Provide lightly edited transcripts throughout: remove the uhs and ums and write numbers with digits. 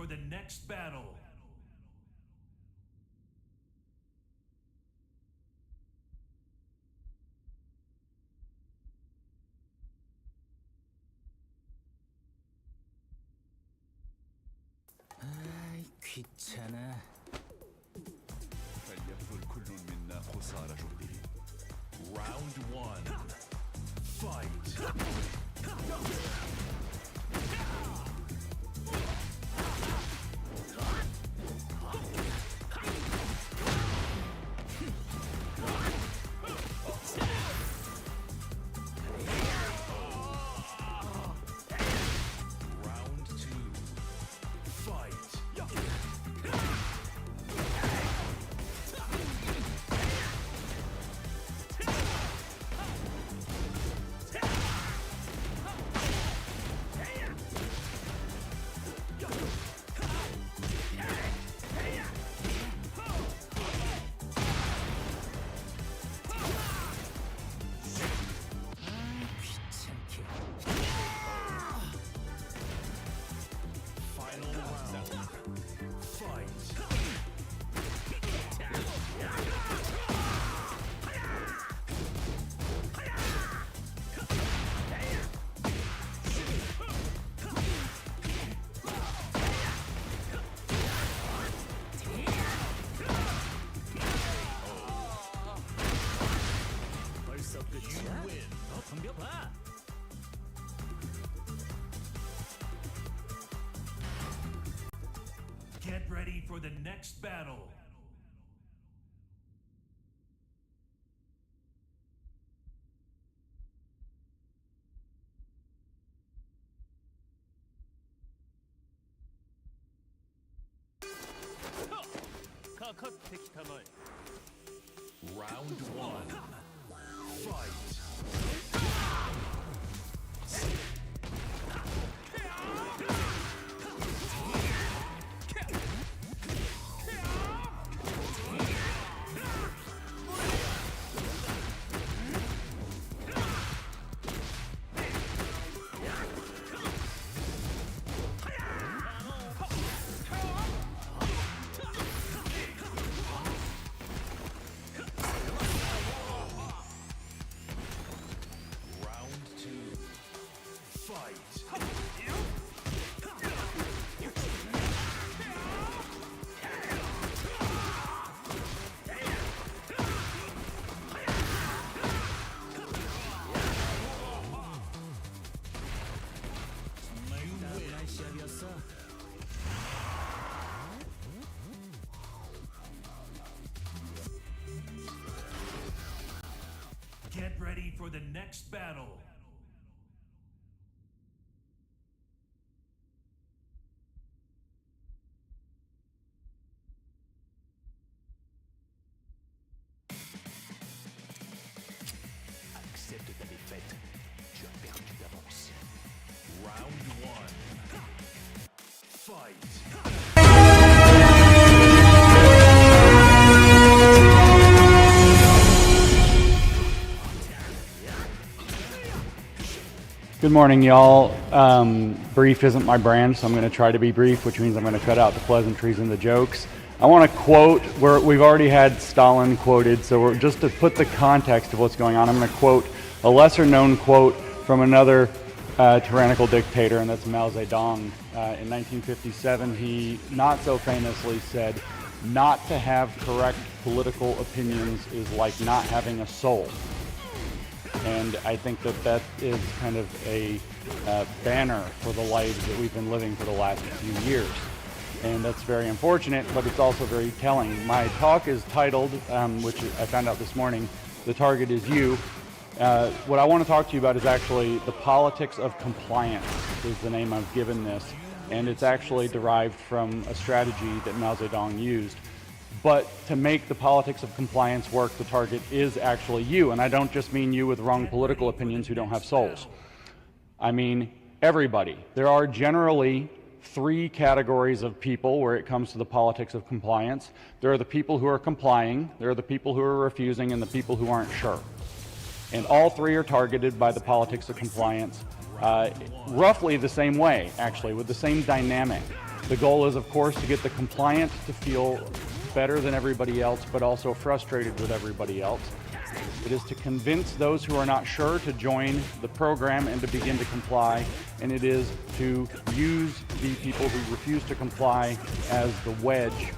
for the next battle. 귀찮아. Round 1. Fight. Get ready for the next battle. Round 1. Fight. Get ready for the next battle. Accepte ta défaite. Tu as perdu d'avance. Round 1. Fight. Good morning, y'all. Brief isn't my brand, so I'm going to try to be brief, which means I'm going to cut out the pleasantries and the jokes. I want to quote, we've already had Stalin quoted, so just to put the context of what's going on, I'm going to quote a lesser-known quote from another tyrannical dictator, and that's Mao Zedong. In 1957, he not so famously said, "Not to have correct political opinions is like not having a soul." And I think that is kind of a banner for the lives that we've been living for the last few years. And that's very unfortunate, but it's also very telling. My talk is titled, which I found out this morning, "The Target is You." What I want to talk to you about is actually the politics of compliance is the name I've given this. And it's actually derived from a strategy that Mao Zedong used. But to make the politics of compliance work, the target is actually you. And I don't just mean you with wrong political opinions who don't have souls. I mean everybody. There are generally 3 categories of people where it comes to the politics of compliance. There are the people who are complying, there are the people who are refusing, and the people who aren't sure. And all 3 are targeted by the politics of compliance roughly the same way, actually, with the same dynamic. The goal is, of course, to get the compliant to feel better than everybody else, but also frustrated with everybody else. It is to convince those who are not sure to join the program and to begin to comply. And it is to use the people who refuse to comply as the wedge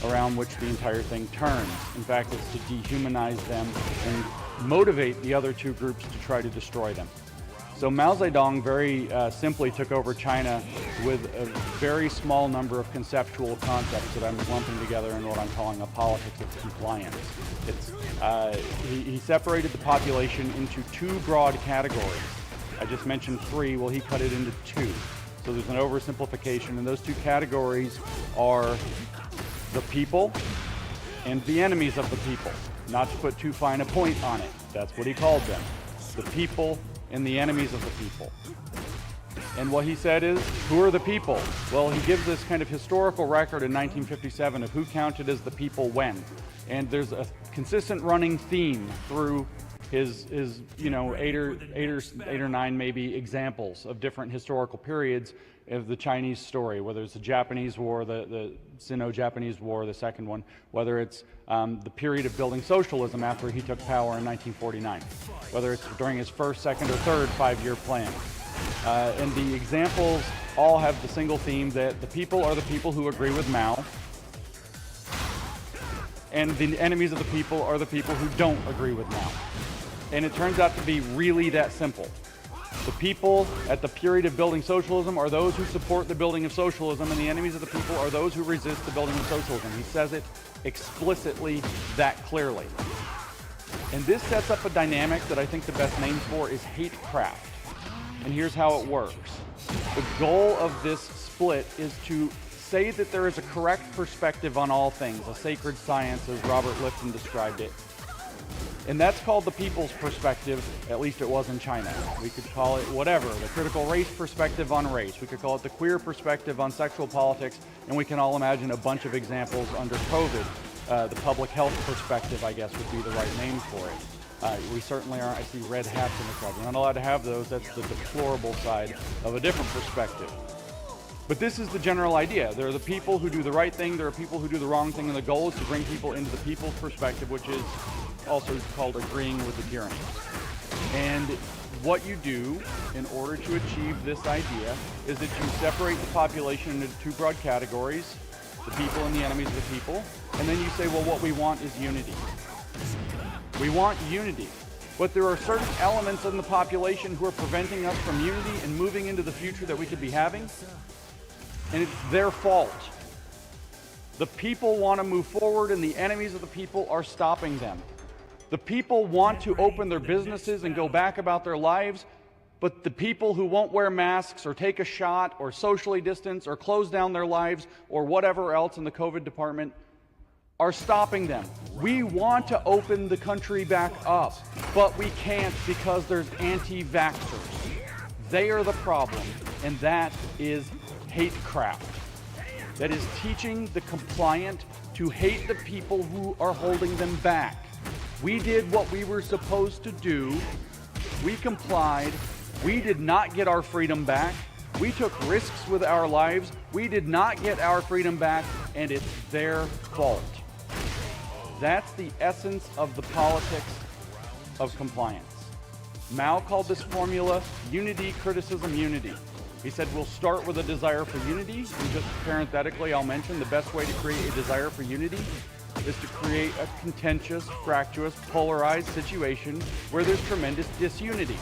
around which the entire thing turns. In fact, it's to dehumanize them and motivate the other two groups to try to destroy them. So Mao Zedong very simply took over China with a very small number of conceptual concepts that I'm lumping together in what I'm calling a politics of compliance. He separated the population into two broad categories. I just mentioned three, well, he cut it into two. So there's an oversimplification, and those two categories are the people and the enemies of the people. Not to put too fine a point on it, that's what he called them. The people and the enemies of the people. And what he said is, who are the people? Well, he gives this kind of historical record in 1957 of who counted as the people when. And there's a consistent running theme through his eight or nine maybe examples of different historical periods of the Chinese story, whether it's the Japanese War, the Sino-Japanese War, the second one, whether it's the period of building socialism after he took power in 1949, whether it's during his first, second, or third five-year plan. And the examples all have the single theme that the people are the people who agree with Mao, and the enemies of the people are the people who don't agree with Mao. And it turns out to be really that simple. The people at the period of building socialism are those who support the building of socialism, and the enemies of the people are those who resist the building of socialism. He says it explicitly that clearly. And this sets up a dynamic that I think the best name for is hatecraft. And here's how it works. The goal of this split is to say that there is a correct perspective on all things, a sacred science as Robert Lifton described it. And that's called the people's perspective, at least it was in China. We could call it whatever, the critical race perspective on race. We could call it the queer perspective on sexual politics, and we can all imagine a bunch of examples under COVID. The public health perspective, I guess, would be the right name for it. We certainly are, I see red hats in the crowd. We're not allowed to have those. That's the deplorable side of a different perspective. But this is the general idea. There are the people who do the right thing, there are people who do the wrong thing, and the goal is to bring people into the people's perspective, which is also called agreeing with the tyranny. And what you do in order to achieve this idea is that you separate the population into two broad categories, the people and the enemies of the people, and then you say, well, what we want is unity. We want unity, but there are certain elements in the population who are preventing us from unity and moving into the future that we could be having, and it's their fault. The people want to move forward, and the enemies of the people are stopping them. The people want to open their businesses and go back about their lives, but the people who won't wear masks or take a shot or socially distance or close down their lives or whatever else in the COVID department are stopping them. We want to open the country back up, but we can't because there's anti-vaxxers. They are the problem, and that is hatecraft. That is teaching the compliant to hate the people who are holding them back. We did what we were supposed to do. We complied. We did not get our freedom back. We took risks with our lives. We did not get our freedom back, and it's their fault. That's the essence of the politics of compliance. Mao called this formula unity, criticism, unity. He said we'll start with a desire for unity, and just parenthetically I'll mention the best way to create a desire for unity is to create a contentious, fractious, polarized situation where there's tremendous disunity.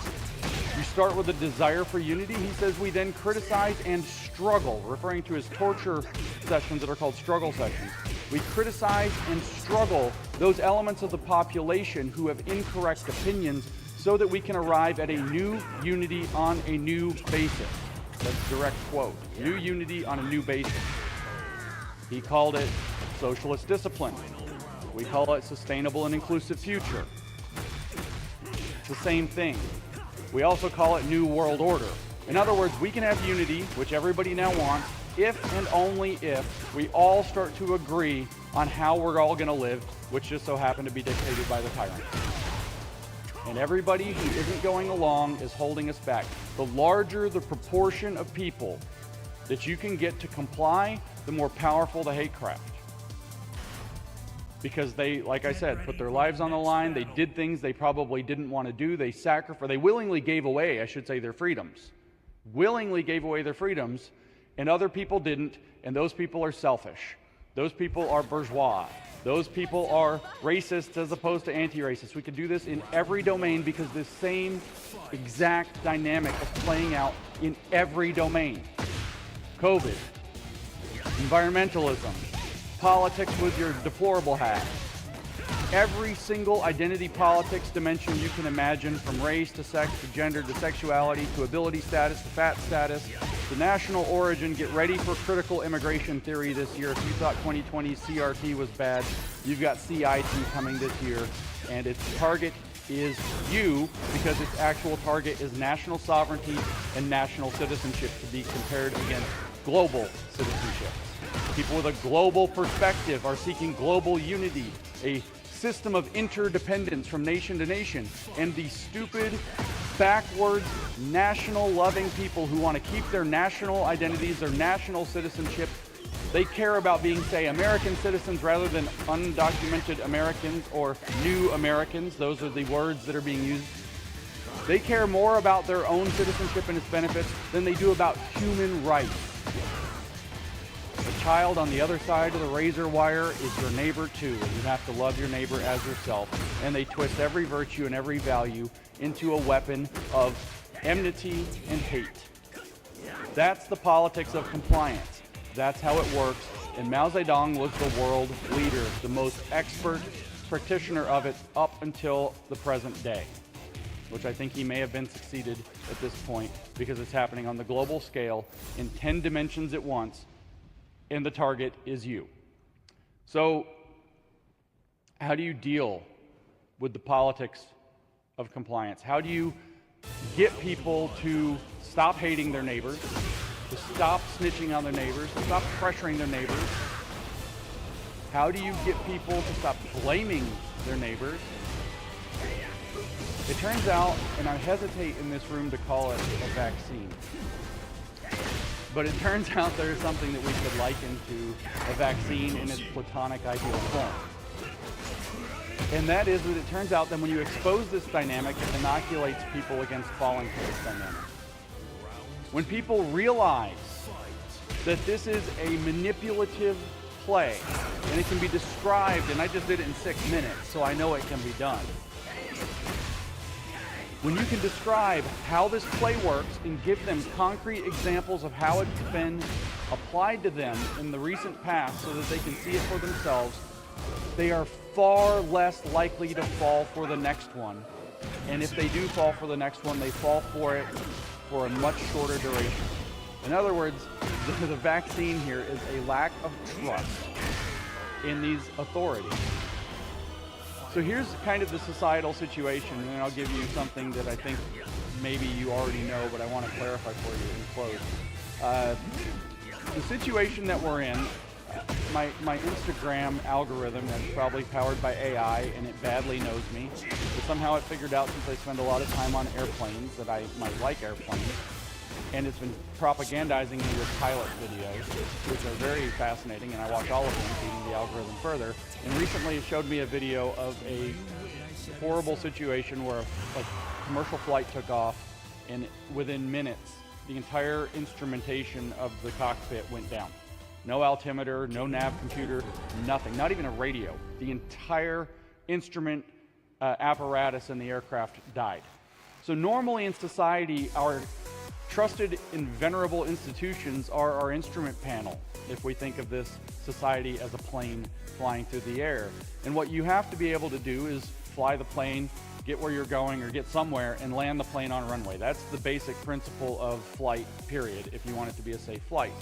You start with a desire for unity. He says we then criticize and struggle, referring to his torture sessions that are called struggle sessions. We criticize and struggle those elements of the population who have incorrect opinions so that we can arrive at a new unity on a new basis. That's a direct quote. New unity on a new basis. He called it socialist discipline. We call it sustainable and inclusive future. It's the same thing. We also call it New World Order. In other words, we can have unity, which everybody now wants, if and only if we all start to agree on how we're all going to live, which just so happen to be dictated by the tyrant. And everybody who isn't going along is holding us back. The larger the proportion of people that you can get to comply, the more powerful the hate craft. Because they, like I said, put their lives on the line. They did things they probably didn't want to do. They sacrificed, they willingly gave away, I should say, their freedoms. Willingly gave away their freedoms, and other people didn't, and those people are selfish. Those people are bourgeois. Those people are racist as opposed to anti-racist. We could do this in every domain because this same exact dynamic is playing out in every domain. COVID, environmentalism, politics with your deplorable hat. Every single identity politics dimension you can imagine, from race to sex to gender to sexuality to ability status to fat status to national origin. Get ready for critical immigration theory this year. If you thought 2020 CRT was bad, you've got CIT coming this year, and its target is you, because its actual target is national sovereignty and national citizenship, to be compared against global citizenship. People with a global perspective are seeking global unity, a system of interdependence from nation to nation, and the stupid, backwards, national-loving people who want to keep their national identities, their national citizenship. They care about being, say, American citizens rather than undocumented Americans or new Americans. Those are the words that are being used. They care more about their own citizenship and its benefits than they do about human rights. The child on the other side of the razor wire is your neighbor too, and you have to love your neighbor as yourself. And they twist every virtue and every value into a weapon of enmity and hate. That's the politics of compliance. That's how it works. And Mao Zedong was the world leader, the most expert practitioner of it up until the present day, which I think he may have been succeeded at this point, because it's happening on the global scale in 10 dimensions at once, and the target is you. So how do you deal with the politics of compliance? How do you get people to stop hating their neighbors, to stop snitching on their neighbors, to stop pressuring their neighbors? How do you get people to stop blaming their neighbors? It turns out, and I hesitate in this room to call it a vaccine, but it turns out there is something that we could liken to a vaccine in its platonic ideal form. And that is that it turns out that when you expose this dynamic, it inoculates people against falling for this dynamic. When people realize that this is a manipulative play, and it can be described, and I just did it in 6 minutes, so I know it can be done. When you can describe how this play works and give them concrete examples of how it's been applied to them in the recent past so that they can see it for themselves, they are far less likely to fall for the next one. And if they do fall for the next one, they fall for it for a much shorter duration. In other words, the vaccine here is a lack of trust in these authorities. So here's kind of the societal situation, and I'll give you something that I think maybe you already know, but I want to clarify for you in close. The situation that we're in, my Instagram algorithm is probably powered by AI, and it badly knows me. But somehow it figured out, since I spend a lot of time on airplanes, that I might like airplanes. And it's been propagandizing me with pilot videos, which are very fascinating, and I watch all of them, feeding the algorithm further. And recently it showed me a video of a horrible situation where a commercial flight took off, and within minutes, the entire instrumentation of the cockpit went down. No altimeter, no nav computer, nothing, not even a radio. The entire instrument apparatus in the aircraft died. So normally in society, our trusted and venerable institutions are our instrument panel, if we think of this society as a plane flying through the air. And what you have to be able to do is fly the plane, get where you're going, or get somewhere, and land the plane on a runway. That's the basic principle of flight, period, if you want it to be a safe flight.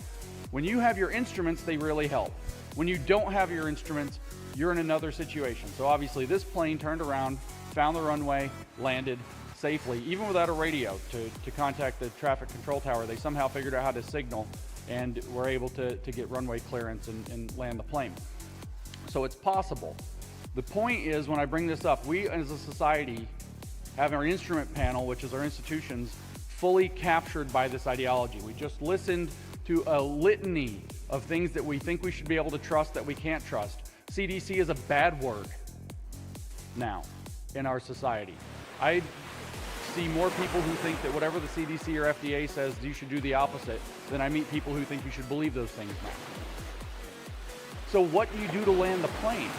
When you have your instruments, they really help. When you don't have your instruments, you're in another situation. So obviously this plane turned around, found the runway, landed safely, even without a radio to contact the traffic control tower. They somehow figured out how to signal and were able to get runway clearance and land the plane. So it's possible. The point is, when I bring this up, we as a society have our instrument panel, which is our institutions, fully captured by this ideology. We just listened to a litany of things that we think we should be able to trust that we can't trust. CDC is a bad word now in our society. I see more people who think that whatever the CDC or FDA says, you should do the opposite, than I meet people who think you should believe those things now. So what do you do to land the plane?